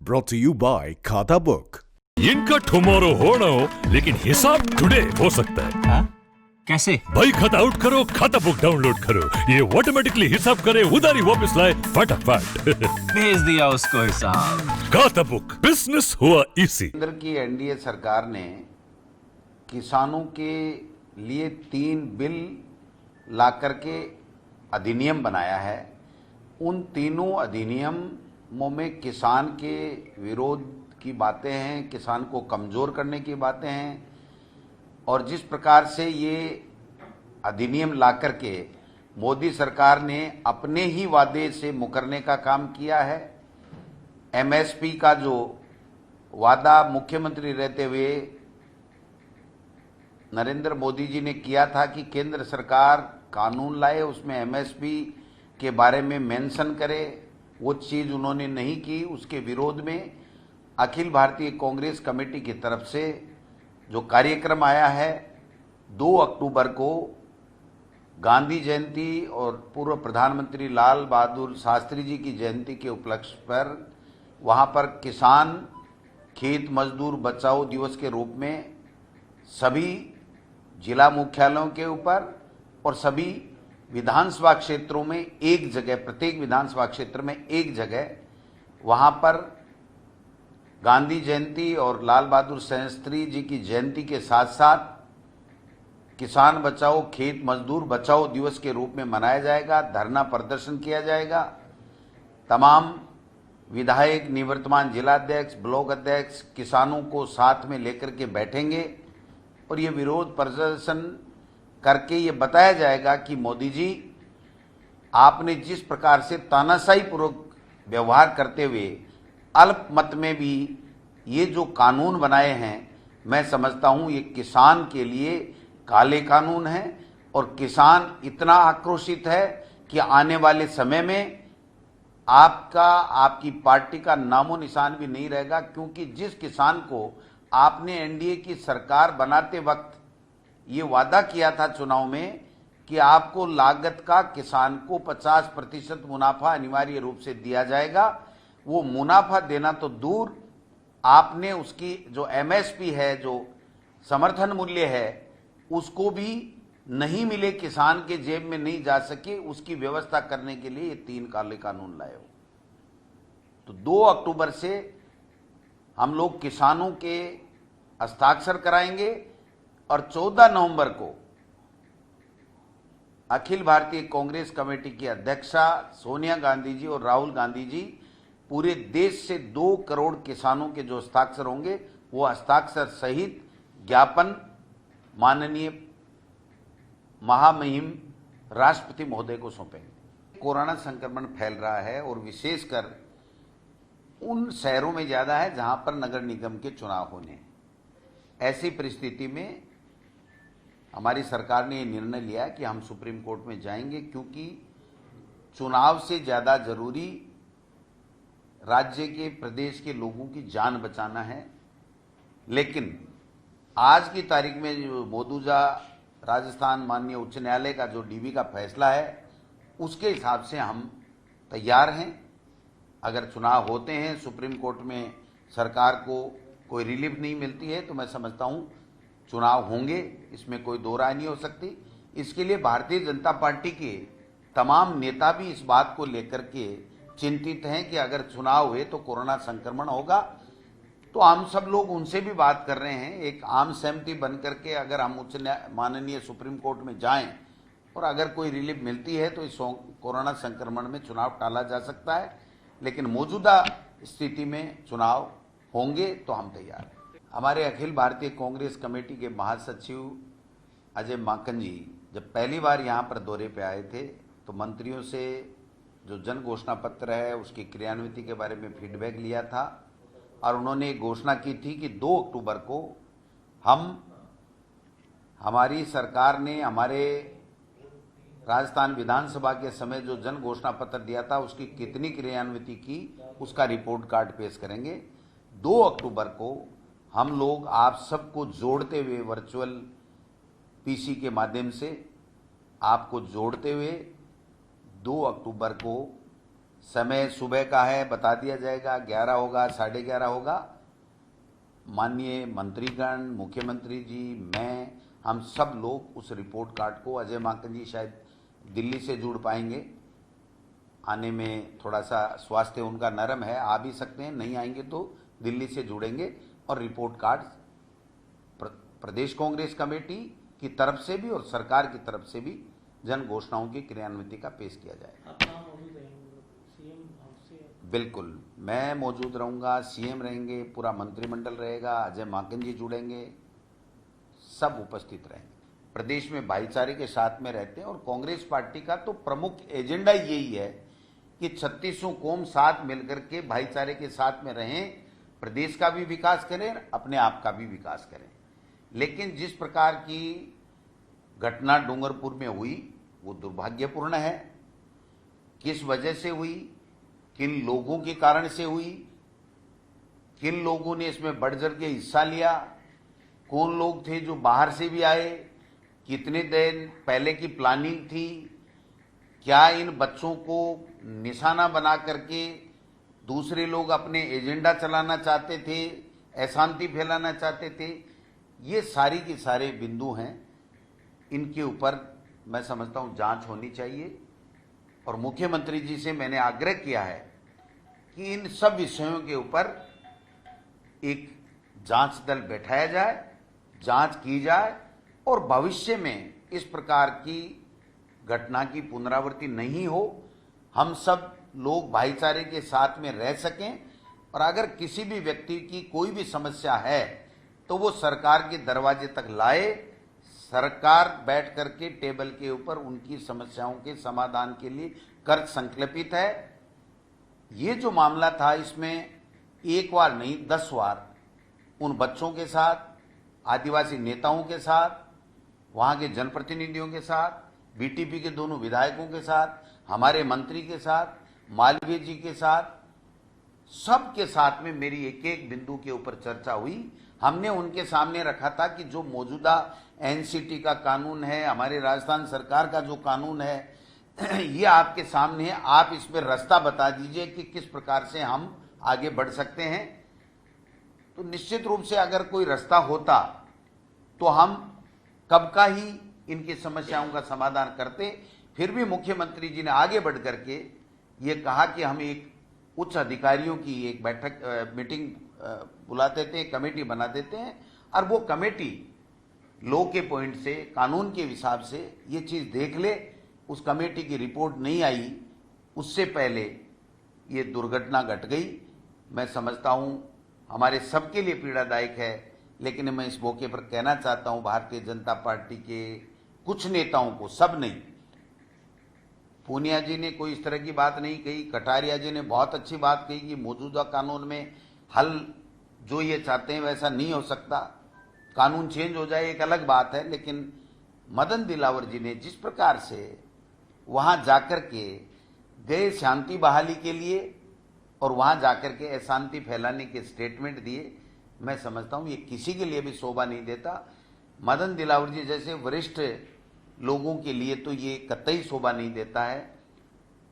brought to you by खाता book. इनका tomorrow होना हो लेकिन हिसाब टुडे हो सकता है। हाँ? कैसे? भाई खाता आउट करो, खाता बुक डाउनलोड करो, ये ऑटोमेटिकली हिसाब करे, उधारी वापस लाए फटाफट। भेज दिया उसको हिसाब। खाता बुक, बिजनेस हुआ इसी। केंद्र की एनडीए सरकार ने किसानों के लिए 3 बिल लाकर के अधिनियम बनाया है। उन तीनों अधिनियमों में किसान के विरोध की बातें हैं, किसान को कमजोर करने की बातें हैं, और जिस प्रकार से ये अधिनियम लाकर के मोदी सरकार ने अपने ही वादे से मुकरने का काम किया है। एमएसपी का जो वादा मुख्यमंत्री रहते हुए नरेंद्र मोदी जी ने किया था कि केंद्र सरकार कानून लाए, उसमें एमएसपी के बारे में मेंशन करे, वो चीज उन्होंने नहीं की। उसके विरोध में अखिल भारतीय कांग्रेस कमेटी की तरफ से जो कार्यक्रम आया है, 2 अक्टूबर को गांधी जयंती और पूर्व प्रधानमंत्री लाल बहादुर शास्त्री जी की जयंती के उपलक्ष्य पर वहां पर किसान खेत मजदूर बचाओ दिवस के रूप में सभी जिला मुख्यालयों के ऊपर और सभी विधानसभा क्षेत्रों में एक जगह, प्रत्येक विधानसभा क्षेत्र में एक जगह, वहां पर गांधी जयंती और लाल बहादुर शास्त्री जी की जयंती के साथ साथ किसान बचाओ खेत मजदूर बचाओ दिवस के रूप में मनाया जाएगा। धरना प्रदर्शन किया जाएगा। तमाम विधायक, निवर्तमान जिलाध्यक्ष, ब्लॉक अध्यक्ष किसानों को साथ में लेकर के बैठेंगे और ये विरोध प्रदर्शन करके ये बताया जाएगा कि मोदी जी, आपने जिस प्रकार से तानाशाही पूर्वक व्यवहार करते हुए अल्पमत में भी ये जो कानून बनाए हैं, मैं समझता हूं ये किसान के लिए काले कानून हैं और किसान इतना आक्रोशित है कि आने वाले समय में आपकी पार्टी का नामो निशान भी नहीं रहेगा। क्योंकि जिस किसान को आपने एनडीए की सरकार बनाते वक्त ये वादा किया था चुनाव में कि आपको लागत का किसान को 50% मुनाफा अनिवार्य रूप से दिया जाएगा, वो मुनाफा देना तो दूर, आपने उसकी जो एमएसपी है, जो समर्थन मूल्य है, उसको भी नहीं मिले, किसान के जेब में नहीं जा सके, उसकी व्यवस्था करने के लिए ये 3 काले कानून लाए हो। तो 2 अक्टूबर से हम लोग किसानों के हस्ताक्षर कराएंगे और 14 नवंबर को अखिल भारतीय कांग्रेस कमेटी की अध्यक्षा सोनिया गांधी जी और राहुल गांधी जी पूरे देश से 2 करोड़ किसानों के जो हस्ताक्षर होंगे, वो हस्ताक्षर सहित ज्ञापन माननीय महामहिम राष्ट्रपति महोदय को सौंपेंगे। कोरोना संक्रमण फैल रहा है और विशेषकर उन शहरों में ज्यादा है जहां पर नगर निगम के चुनाव होने हैं। ऐसी परिस्थिति में हमारी सरकार ने ये निर्णय लिया कि हम सुप्रीम कोर्ट में जाएंगे, क्योंकि चुनाव से ज्यादा जरूरी राज्य के, प्रदेश के लोगों की जान बचाना है। लेकिन आज की तारीख में जो मौजूदा राजस्थान माननीय उच्च न्यायालय का जो डीबी का फैसला है, उसके हिसाब से हम तैयार हैं। अगर चुनाव होते हैं, सुप्रीम कोर्ट में सरकार को कोई रिलीफ नहीं मिलती है, तो मैं समझता हूं चुनाव होंगे, इसमें कोई दो राय नहीं हो सकती। इसके लिए भारतीय जनता पार्टी के तमाम नेता भी इस बात को लेकर के चिंतित हैं कि अगर चुनाव हुए तो कोरोना संक्रमण होगा। तो हम सब लोग उनसे भी बात कर रहे हैं, एक आम सहमति बन करके अगर हम माननीय सुप्रीम कोर्ट में जाएं और अगर कोई रिलीफ मिलती है तो इस कोरोना संक्रमण में चुनाव टाला जा सकता है। लेकिन मौजूदा स्थिति में चुनाव होंगे तो हम तैयार हैं। हमारे अखिल भारतीय कांग्रेस कमेटी के महासचिव अजय माकन जी जब पहली बार यहाँ पर दौरे पे आए थे, तो मंत्रियों से जो जन घोषणा पत्र है उसकी क्रियान्विति के बारे में फीडबैक लिया था और उन्होंने एक घोषणा की थी कि 2 अक्टूबर को हमारी सरकार ने हमारे राजस्थान विधानसभा के समय जो जन घोषणा पत्र दिया था उसकी कितनी क्रियान्विति की, उसका रिपोर्ट कार्ड पेश करेंगे। 2 अक्टूबर को हम लोग आप सबको जोड़ते हुए वर्चुअल पीसी के माध्यम से आपको जोड़ते हुए 2 अक्टूबर को समय सुबह का है, बता दिया जाएगा, 11 होगा, 11:30 होगा। माननीय मंत्रीगण, मुख्यमंत्री जी, मैं, हम सब लोग उस रिपोर्ट कार्ड को, अजय माकन जी शायद दिल्ली से जुड़ पाएंगे, आने में थोड़ा सा स्वास्थ्य उनका नरम है, आ भी सकते हैं, नहीं आएंगे तो दिल्ली से जुड़ेंगे और रिपोर्ट कार्ड प्रदेश कांग्रेस कमेटी की तरफ से भी और सरकार की तरफ से भी जन घोषणाओं की क्रियान्विति का पेश किया जाएगा। बिल्कुल, मैं मौजूद रहूंगा, सीएम रहेंगे, पूरा मंत्रिमंडल रहेगा, अजय माकन जी जुड़ेंगे, सब उपस्थित रहेंगे। प्रदेश में भाईचारे के साथ में रहते हैं और कांग्रेस पार्टी का तो प्रमुख एजेंडा यही है कि 36 कौम साथ मिलकर के भाईचारे के साथ में रहें, प्रदेश का भी विकास करें, अपने आप का भी विकास करें। लेकिन जिस प्रकार की घटना डूंगरपुर में हुई वो दुर्भाग्यपूर्ण है। किस वजह से हुई, किन लोगों के कारण से हुई, किन लोगों ने इसमें बढ़ चढ़ के हिस्सा लिया, कौन लोग थे जो बाहर से भी आए, कितने दिन पहले की प्लानिंग थी, क्या इन बच्चों को निशाना बना करके दूसरे लोग अपने एजेंडा चलाना चाहते थे, अशांति फैलाना चाहते थे, ये सारी के सारे बिंदु हैं। इनके ऊपर मैं समझता हूं जांच होनी चाहिए और मुख्यमंत्री जी से मैंने आग्रह किया है कि इन सब विषयों के ऊपर एक जांच दल बैठाया जाए, जांच की जाए और भविष्य में इस प्रकार की घटना की पुनरावृत्ति नहीं हो, हम सब लोग भाईचारे के साथ में रह सकें और अगर किसी भी व्यक्ति की कोई भी समस्या है तो वो सरकार के दरवाजे तक लाए, सरकार बैठ करके टेबल के ऊपर उनकी समस्याओं के समाधान के लिए कर संकल्पित है। ये जो मामला था इसमें एक बार नहीं 10 बार उन बच्चों के साथ, आदिवासी नेताओं के साथ, वहां के जनप्रतिनिधियों के साथ, बीटीपी के दोनों विधायकों के साथ, हमारे मंत्री के साथ, मालवीय जी के साथ, सबके साथ में मेरी एक एक बिंदु के ऊपर चर्चा हुई। हमने उनके सामने रखा था कि जो मौजूदा एनसीटी का कानून है, हमारे राजस्थान सरकार का जो कानून है, ये आपके सामने है, आप इसमें रास्ता बता दीजिए कि किस प्रकार से हम आगे बढ़ सकते हैं। तो निश्चित रूप से अगर कोई रास्ता होता तो हम कब का ही इनकी समस्याओं का समाधान करते। फिर भी मुख्यमंत्री जी ने आगे बढ़ करके ये कहा कि हम एक उच्च अधिकारियों की एक बैठक मीटिंग बुला देते हैं, कमेटी बना देते हैं और वो कमेटी लॉ के पॉइंट से, कानून के हिसाब से ये चीज देख ले। उस कमेटी की रिपोर्ट नहीं आई, उससे पहले ये दुर्घटना घट गई। मैं समझता हूं हमारे सबके लिए पीड़ादायक है, लेकिन मैं इस मौके पर कहना चाहता हूं भारतीय जनता पार्टी के कुछ नेताओं को, सब नहीं, पूनिया जी ने कोई इस तरह की बात नहीं कही, कटारिया जी ने बहुत अच्छी बात कही कि मौजूदा कानून में हल जो ये चाहते हैं वैसा नहीं हो सकता, कानून चेंज हो जाए एक अलग बात है। लेकिन मदन दिलावर जी ने जिस प्रकार से वहां जाकर के गए शांति बहाली के लिए और वहां जाकर के अशांति फैलाने के स्टेटमेंट दिए, मैं समझता हूं ये किसी के लिए भी शोभा नहीं देता। मदन दिलावर जी जैसे वरिष्ठ लोगों के लिए तो ये कतई शोभा नहीं देता है।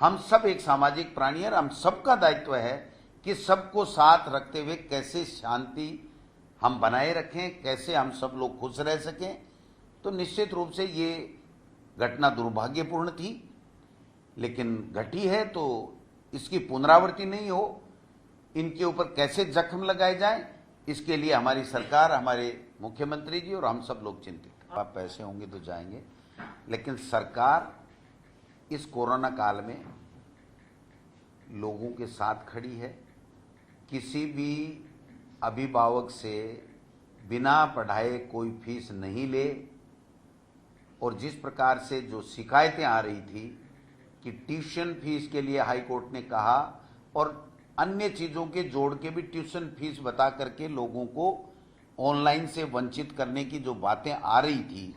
हम सब एक सामाजिक प्राणी है, हम सबका दायित्व है कि सबको साथ रखते हुए कैसे शांति हम बनाए रखें, कैसे हम सब लोग खुश रह सकें। तो निश्चित रूप से ये घटना दुर्भाग्यपूर्ण थी, लेकिन घटी है तो इसकी पुनरावृत्ति नहीं हो, इनके ऊपर कैसे जख्म लगाए जाए, इसके लिए हमारी सरकार, हमारे मुख्यमंत्री जी और हम सब लोग चिंतित हैं। आप पैसे होंगे तो जाएंगे, लेकिन सरकार इस कोरोना काल में लोगों के साथ खड़ी है। किसी भी अभिभावक से बिना पढ़ाए कोई फीस नहीं ले, और जिस प्रकार से जो शिकायतें आ रही थी कि ट्यूशन फीस के लिए हाई कोर्ट ने कहा और अन्य चीजों के जोड़ के भी ट्यूशन फीस बता करके लोगों को ऑनलाइन से वंचित करने की जो बातें आ रही थी,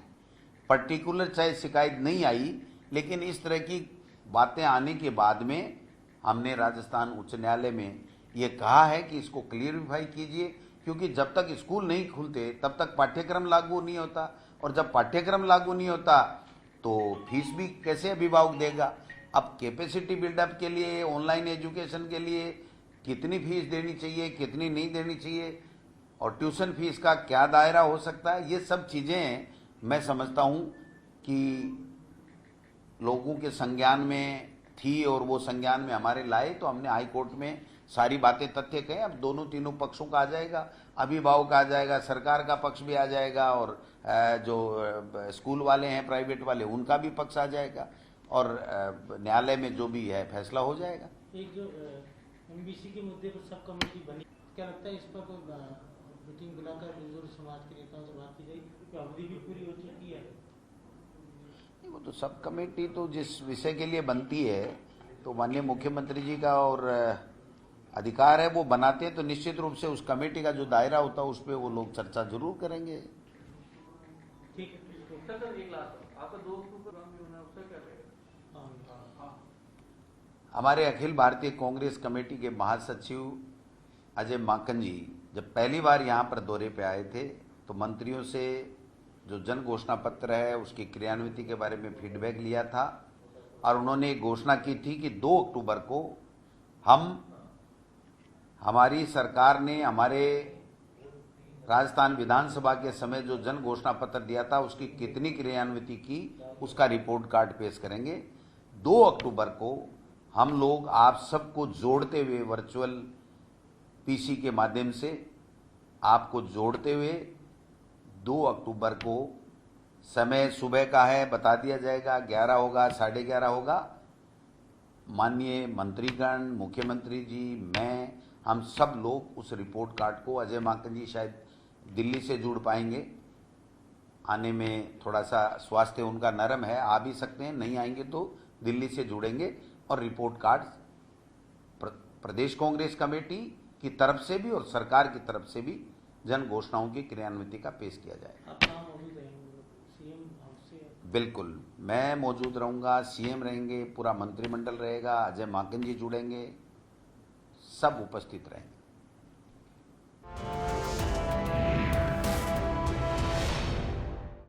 पर्टिकुलर चाहे शिकायत नहीं आई, लेकिन इस तरह की बातें आने के बाद में हमने राजस्थान उच्च न्यायालय में ये कहा है कि इसको क्लियरिफाई कीजिए, क्योंकि जब तक स्कूल नहीं खुलते तब तक पाठ्यक्रम लागू नहीं होता, और जब पाठ्यक्रम लागू नहीं होता तो फीस भी कैसे अभिभावक देगा। अब कैपेसिटी बिल्डअप के लिए, ऑनलाइन एजुकेशन के लिए कितनी फीस देनी चाहिए, कितनी नहीं देनी चाहिए, और ट्यूशन फीस का क्या दायरा हो सकता है, ये सब चीज़ें मैं समझता हूँ कि लोगों के संज्ञान में थी और वो संज्ञान में हमारे लाए, तो हमने हाई कोर्ट में सारी बातें तथ्य कहे। अब दोनों तीनों पक्षों का आ जाएगा, अभिभावक आ जाएगा, सरकार का पक्ष भी आ जाएगा, और जो स्कूल वाले हैं प्राइवेट वाले उनका भी पक्ष आ जाएगा, और न्यायालय में जो भी है फैसला हो जाएगा। एक जो एमबीसी के मुद्दे पर सब कमेटी बनी, क्या लगता है इस पर कोई मीटिंग बुलाकर बुजुर्ग समाज के नेताओं से बात की जाएगी? अवधि भी पूरी हो चुकी है। वो तो सब कमेटी तो जिस विषय के लिए बनती है तो माननीय मुख्यमंत्री जी का और अधिकार है, वो बनाते हैं, तो निश्चित रूप से उस कमेटी का जो दायरा होता है उस पर वो लोग चर्चा जरूर करेंगे। ठीक है सर, एक लास्ट आपका दोस्त को प्रोग्राम भी होना है, उसका क्या रहेगा? हमारे अखिल भारतीय कांग्रेस कमेटी के महासचिव अजय माकन जी जब पहली बार यहाँ पर दौरे पे आए थे तो मंत्रियों से जो जन घोषणा पत्र है उसकी क्रियान्विति के बारे में फीडबैक लिया था, और उन्होंने घोषणा की थी कि 2 अक्टूबर को हमारी सरकार ने हमारे राजस्थान विधानसभा के समय जो जन घोषणा पत्र दिया था उसकी कितनी क्रियान्विति की उसका रिपोर्ट कार्ड पेश करेंगे। 2 अक्टूबर को हम लोग आप सबको जोड़ते हुए वर्चुअल पीसी के माध्यम से आपको जोड़ते हुए 2 अक्टूबर को समय सुबह का है बता दिया जाएगा, 11 होगा, 11:30 होगा। माननीय मंत्रीगण, मुख्यमंत्री जी, मैं, हम सब लोग उस रिपोर्ट कार्ड को, अजय माकन जी शायद दिल्ली से जुड़ पाएंगे, आने में थोड़ा सा स्वास्थ्य उनका नरम है, आ भी सकते हैं, नहीं आएंगे तो दिल्ली से जुड़ेंगे, और रिपोर्ट कार्ड प्रदेश कांग्रेस कमेटी की तरफ से भी और सरकार की तरफ से भी जन घोषणाओं की क्रियान्विति का पेश किया जाएगा। आप कहाँ मौजूद रहेंगे? सीएम हाउस से? बिल्कुल, मैं मौजूद रहूंगा, सीएम रहेंगे, पूरा मंत्रिमंडल रहेगा, अजय माकन जी जुड़ेंगे, सब उपस्थित रहेंगे।